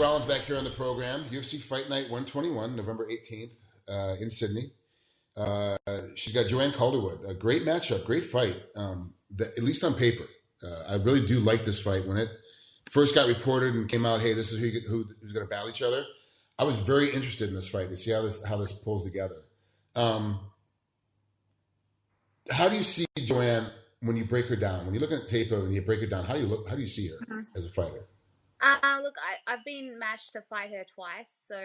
Rawlings back here on the program. UFC Fight Night 121, November 18th in Sydney. She's got Joanne Calderwood. A great matchup, great fight, at least on paper. I really do like this fight. When it first got reported and came out, hey, this is who's going to battle each other, I was very interested in this fight to see how this pulls together. How do you see Joanne when you break her down? When you look at tape and you break her down, how do you see her as a fighter? Look, I've been matched to fight her twice, so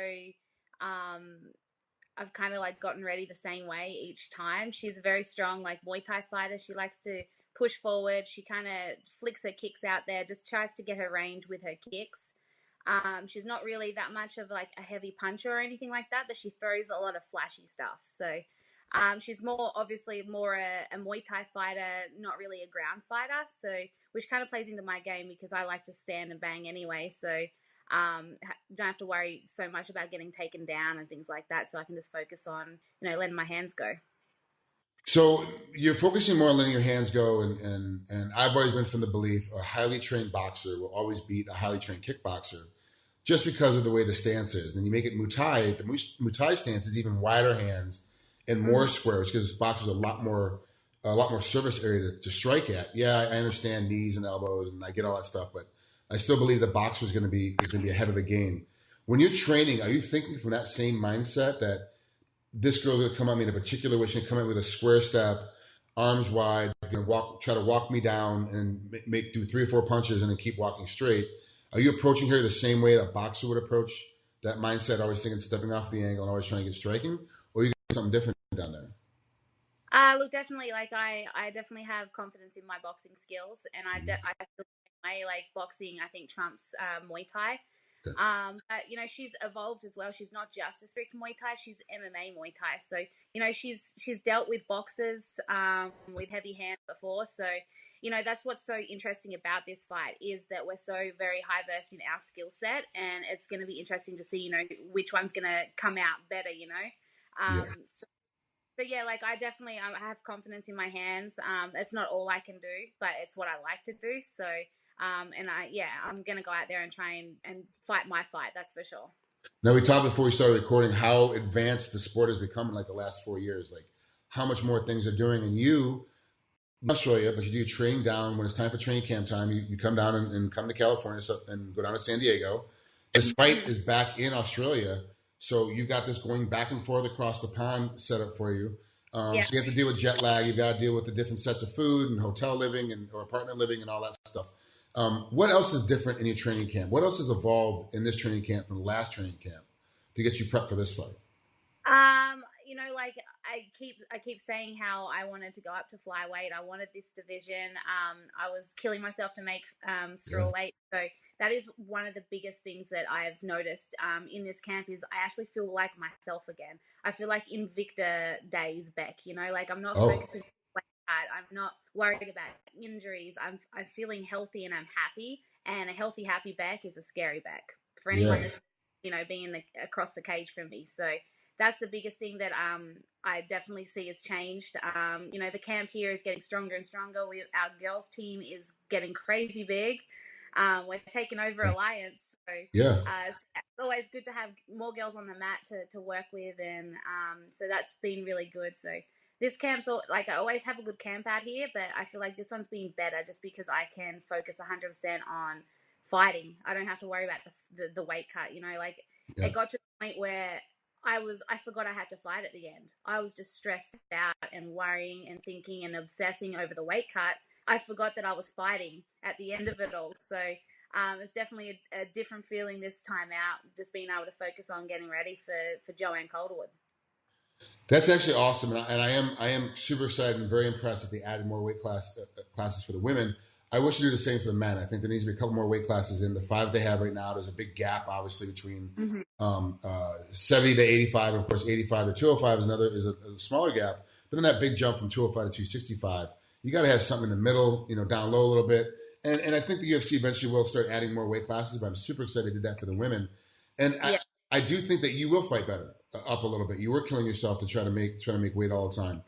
I've kind of like gotten ready the same way each time. She's a very strong like Muay Thai fighter. She likes to push forward. She kind of flicks her kicks out there, just tries to get her range with her kicks. She's not really that much of like a heavy puncher or anything like that, but she throws a lot of flashy stuff. So she's obviously more a Muay Thai fighter, not really a ground fighter. So which kind of plays into my game because I like to stand and bang anyway. So don't have to worry so much about getting taken down and things like that. So I can just focus on, letting my hands go. So you're focusing more on letting your hands go, and I've always been from the belief a highly trained boxer will always beat a highly trained kickboxer just because of the way the stance is. And you make it Muay Thai, the Muay Thai stance is even wider hands and more squares because boxers a lot more surface area to strike at. Yeah, I understand knees and elbows and I get all that stuff, but I still believe the boxer is going to be ahead of the game. When you're training, are you thinking from that same mindset that this girl's going to come at me in a particular way? She's going to come at me with a square step, arms wide, try to walk me down and do 3 or 4 punches and then keep walking straight. Are you approaching her the same way a boxer would approach that mindset, always thinking stepping off the angle and always trying to get striking? Or are you doing something different down there? Look, definitely, like I definitely have confidence in my boxing skills, and I still like boxing. I think trumps Muay Thai. Okay. But she's evolved as well. She's not just a strict Muay Thai; she's MMA Muay Thai. So she's dealt with boxers with heavy hands before. So that's what's so interesting about this fight is that we're so very high versed in our skill set, and it's going to be interesting to see which one's going to come out better. So yeah, like I have confidence in my hands. It's not all I can do, but it's what I like to do. So, I'm going to go out there and try and fight my fight. That's for sure. Now, we talked before we started recording how advanced the sport has become in like the last 4 years, like how much more things are doing. And you, in Australia, but you do training down when it's time for training camp time. You come down and come to California and go down to San Diego. This fight is back in Australia. So you've got this going back and forth across the pond set up for you. So you have to deal with jet lag. You've got to deal with the different sets of food and hotel living or apartment living and all that stuff. What else is different in your training camp? What else has evolved in this training camp from the last training camp to get you prepped for this fight? Like I keep saying how I wanted to go up to flyweight. I wanted this division. I was killing myself to make strawweight. So that is one of the biggest things that I've noticed in this camp is I actually feel like myself again. I feel like Invicta days Bec, like I'm not focusing like that. I'm not worried about injuries. I'm feeling healthy and I'm happy. And a healthy, happy Bec is a scary Bec for anyone that's, being across the cage from me. So that's the biggest thing that I definitely see has changed. The camp here is getting stronger and stronger. Our girls team is getting crazy big. We're taking over Alliance. So it's always good to have more girls on the mat to work with. And so that's been really good. So this camp's I always have a good camp out here, but I feel like this one's been better just because I can focus 100% on fighting. I don't have to worry about the weight cut. It got to the point where I forgot I had to fight at the end. I was just stressed out and worrying and thinking and obsessing over the weight cut. I forgot that I was fighting at the end of it all. So it's definitely a different feeling this time out, just being able to focus on getting ready for Joanne Calderwood. That's actually awesome, and I am super excited and very impressed that they added more weight classes for the women. I wish to do the same for the men. I think there needs to be a couple more weight classes in the 5 they have right now. There's a big gap, obviously, between 70 to 85. And of course, 85 to 205 is a smaller gap. But then that big jump from 205 to 265, you got to have something in the middle, down low a little bit. And I think the UFC eventually will start adding more weight classes. But I'm super excited they did that for the women. And I do think that you will fight better up a little bit. You were killing yourself to try to make weight all the time.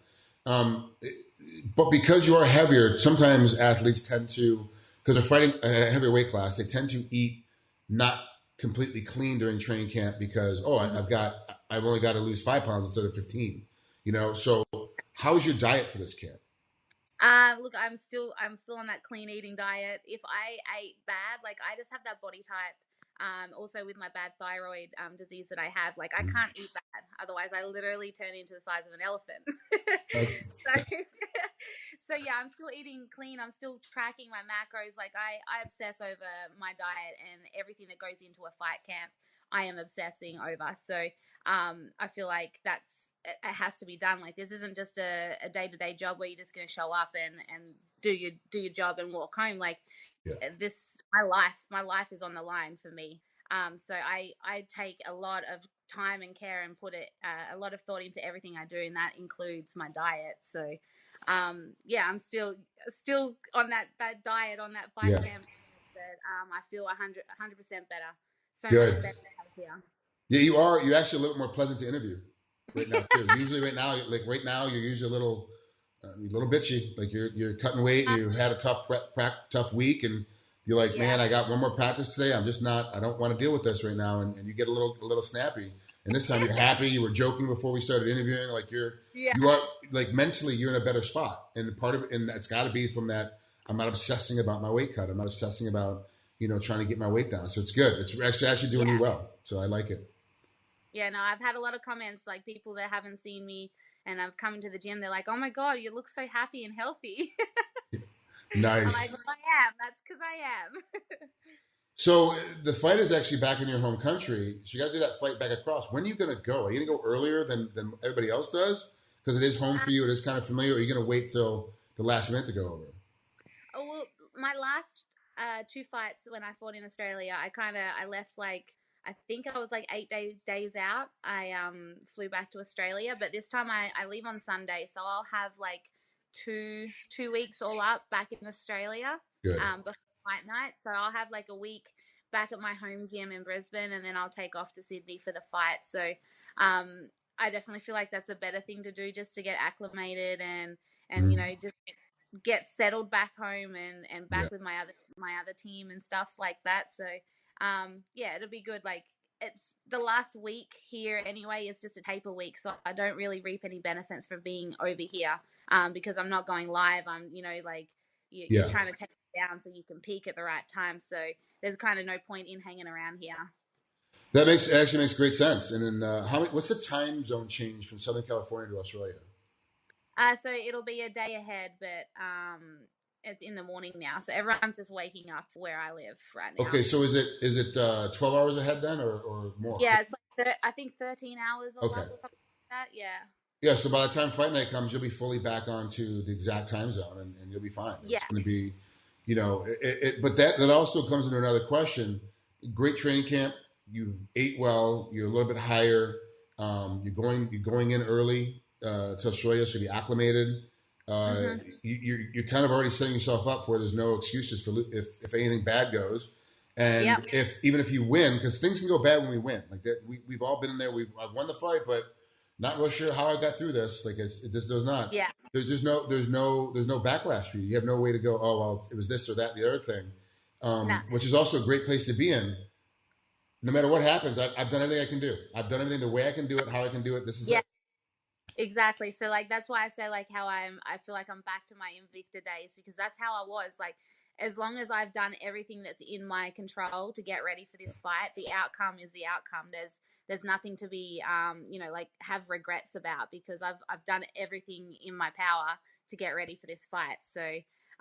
But because you are heavier, sometimes athletes tend to, because they're fighting a heavier weight class, they tend to eat not completely clean during training camp because I've only got to lose 5 pounds instead of 15. So how's your diet for this camp? Look, I'm still on that clean eating diet. If I ate bad, like I just have that body type. Also with my bad thyroid disease that I have, like I can't eat bad. Otherwise, I literally turn into the size of an elephant. Okay. so, so yeah, I'm still eating clean. I'm still tracking my macros. Like I obsess over my diet and everything that goes into a fight camp. I am obsessing over. So I feel like it has to be done. Like this isn't just a day-to-day job where you're just going to show up and do your job and walk home. Like Yeah. my life is on the line for me. So I take a lot of time and care and put a lot of thought into everything I do, and that includes my diet. So yeah, I'm still on that diet on that fight camp, but I feel 100% better. So Good. much better, healthier. Yeah, you are. You're actually a little more pleasant to interview right now too. Usually, right now, you're usually a little bitchy. Like you're cutting weight. You had a tough week, and you're like, man, I got one more practice today. I'm just not. I don't want to deal with this right now. And you get a little snappy. And this time you're happy. You were joking before we started interviewing. Like you are like mentally you're in a better spot. And part of it, and it's got to be from that. I'm not obsessing about my weight cut. I'm not obsessing about trying to get my weight down. So it's good. It's actually doing you well. So I like it. Yeah, no, I've had a lot of comments, like people that haven't seen me and I've come into the gym. They're like, "Oh my God, you look so happy and healthy." Nice. I'm like, well, I am. That's because I am. So the fight is actually back in your home country. So you got to do that flight back across. When are you going to go? Are you going to go earlier than everybody else does? Because it is home for you. It is kind of familiar. Or are you going to wait till the last minute to go over? Oh, well, my last 2 fights when I fought in Australia, I left like, I think I was like 8 days out. I flew back to Australia, but this time I leave on Sunday, so I'll have like two weeks all up back in Australia. Good. Before fight night, so I'll have like a week back at my home gym in Brisbane, and then I'll take off to Sydney for the fight. So I definitely feel like that's a better thing to do, just to get acclimated and just get settled back home and back with my other team and stuff like that. So yeah, it'll be good. Like it's the last week here anyway is just a taper week, so I don't really reap any benefits from being over here because I'm not going live. I'm you're trying to take it down so you can peak at the right time. So there's kind of no point in hanging around here. That actually makes great sense. And then what's the time zone change from Southern California to Australia? So it'll be a day ahead, but it's in the morning now, so everyone's just waking up where I live right now. Okay, so is it 12 hours ahead then, or more? Yeah, it's like I think 13 hours or something like that. Yeah. Yeah, so by the time fight night comes, you'll be fully back onto the exact time zone, and you'll be fine. It's going to be, but that also comes into another question. Great training camp. You ate well. You're a little bit higher. You're going in early to Australia, so be acclimated. You're kind of already setting yourself up for there's no excuses for if anything bad goes, and even if you win, because things can go bad when we win. Like that, we've all been in there. I've won the fight, but not real sure how I got through this. Like it just does not. Yeah. There's no backlash for you. You have no way to go, oh well, it was this or that, the other thing, which is also a great place to be in. No matter what happens, I've done everything I can do. I've done everything the way I can do it, how I can do it. This is it. Exactly. So like that's why I say like how I feel like I'm back to my Invicta days, because that's how I was. Like as long as I've done everything that's in my control to get ready for this fight, the outcome is the outcome. There's nothing to be like have regrets about, because I've done everything in my power to get ready for this fight. So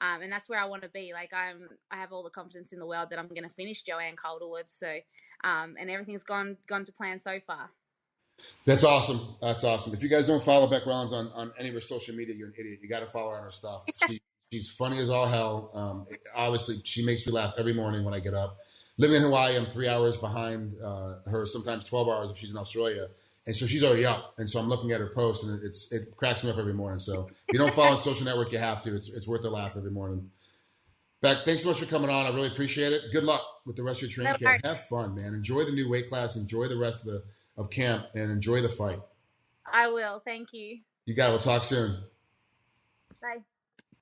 and that's where I want to be. Like I have all the confidence in the world that I'm going to finish Joanne Calderwood. So and everything's gone to plan so far. That's awesome. That's awesome. If you guys don't follow Bec Rawlings on any of her social media, you're an idiot. You got to follow her on her stuff. She's funny as all hell. Obviously, she makes me laugh every morning when I get up. Living in Hawaii, I'm 3 hours behind her, sometimes 12 hours if she's in Australia. And so she's already up. And so I'm looking at her post, and it cracks me up every morning. So if you don't follow on social network, you have to. It's worth a laugh every morning. Bec, thanks so much for coming on. I really appreciate it. Good luck with the rest of your training camp. Have fun, man. Enjoy the new weight class. Enjoy the rest of camp, and enjoy the fight. I will. Thank you. You got it. We'll talk soon. Bye.